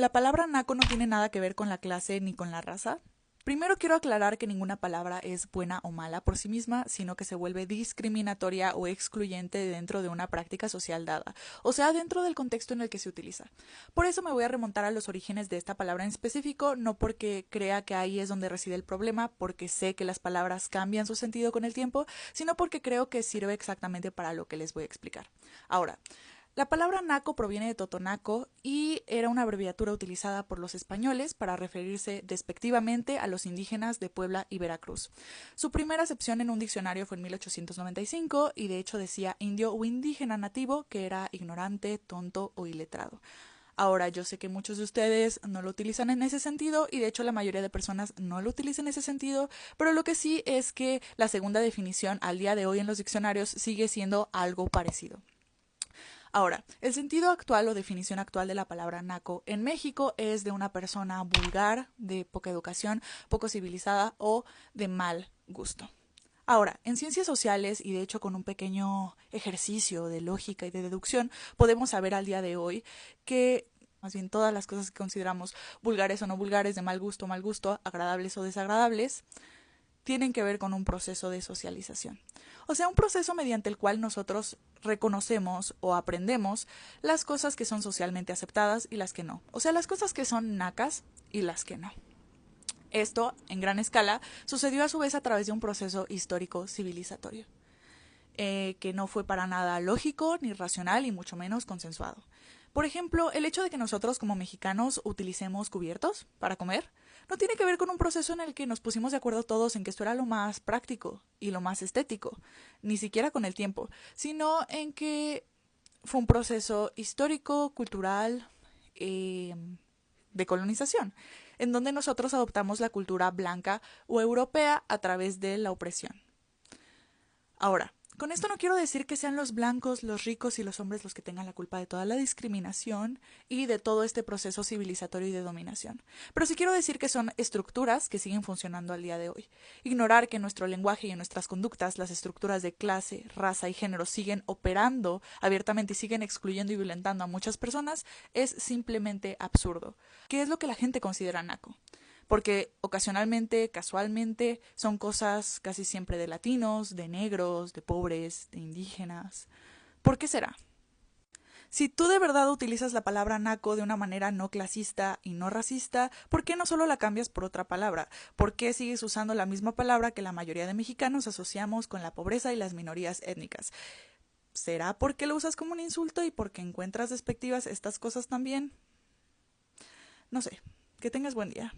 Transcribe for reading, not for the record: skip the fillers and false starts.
La palabra naco no tiene nada que ver con la clase ni con la raza. Primero quiero aclarar que ninguna palabra es buena o mala por sí misma, sino que se vuelve discriminatoria o excluyente dentro de una práctica social dada, o sea, dentro del contexto en el que se utiliza. Por eso me voy a remontar a los orígenes de esta palabra en específico, no porque crea que ahí es donde reside el problema, porque sé que las palabras cambian su sentido con el tiempo, sino porque creo que sirve exactamente para lo que les voy a explicar. Ahora, la palabra naco proviene de totonaco y era una abreviatura utilizada por los españoles para referirse despectivamente a los indígenas de Puebla y Veracruz. Su primera acepción en un diccionario fue en 1895 y de hecho decía indio o indígena nativo, que era ignorante, tonto o iletrado. Ahora, yo sé que muchos de ustedes no lo utilizan en ese sentido y de hecho la mayoría de personas no lo utilizan en ese sentido, pero lo que sí es que la segunda definición al día de hoy en los diccionarios sigue siendo algo parecido. Ahora, el sentido actual o definición actual de la palabra naco en México es de una persona vulgar, de poca educación, poco civilizada o de mal gusto. Ahora, en ciencias sociales y de hecho con un pequeño ejercicio de lógica y de deducción, podemos saber al día de hoy que más bien todas las cosas que consideramos vulgares o no vulgares, de mal gusto, agradables o desagradables, tienen que ver con un proceso de socialización. O sea, un proceso mediante el cual nosotros reconocemos o aprendemos las cosas que son socialmente aceptadas y las que no. O sea, las cosas que son nacas y las que no. Esto, en gran escala, sucedió a su vez a través de un proceso histórico civilizatorio, que no fue para nada lógico, ni racional, y mucho menos consensuado. Por ejemplo, el hecho de que nosotros como mexicanos utilicemos cubiertos para comer no tiene que ver con un proceso en el que nos pusimos de acuerdo todos en que esto era lo más práctico y lo más estético, ni siquiera con el tiempo, sino en que fue un proceso histórico, cultural, eh, de colonización, en donde nosotros adoptamos la cultura blanca o europea a través de la opresión. Ahora, con esto no quiero decir que sean los blancos, los ricos y los hombres los que tengan la culpa de toda la discriminación y de todo este proceso civilizatorio y de dominación. Pero sí quiero decir que son estructuras que siguen funcionando al día de hoy. Ignorar que en nuestro lenguaje y en nuestras conductas las estructuras de clase, raza y género siguen operando abiertamente y siguen excluyendo y violentando a muchas personas es simplemente absurdo. ¿Qué es lo que la gente considera naco? Porque ocasionalmente, casualmente, son cosas casi siempre de latinos, de negros, de pobres, de indígenas. ¿Por qué será? Si tú de verdad utilizas la palabra naco de una manera no clasista y no racista, ¿por qué no solo la cambias por otra palabra? ¿Por qué sigues usando la misma palabra que la mayoría de mexicanos asociamos con la pobreza y las minorías étnicas? ¿Será porque lo usas como un insulto y porque encuentras despectivas estas cosas también? No sé. Que tengas buen día.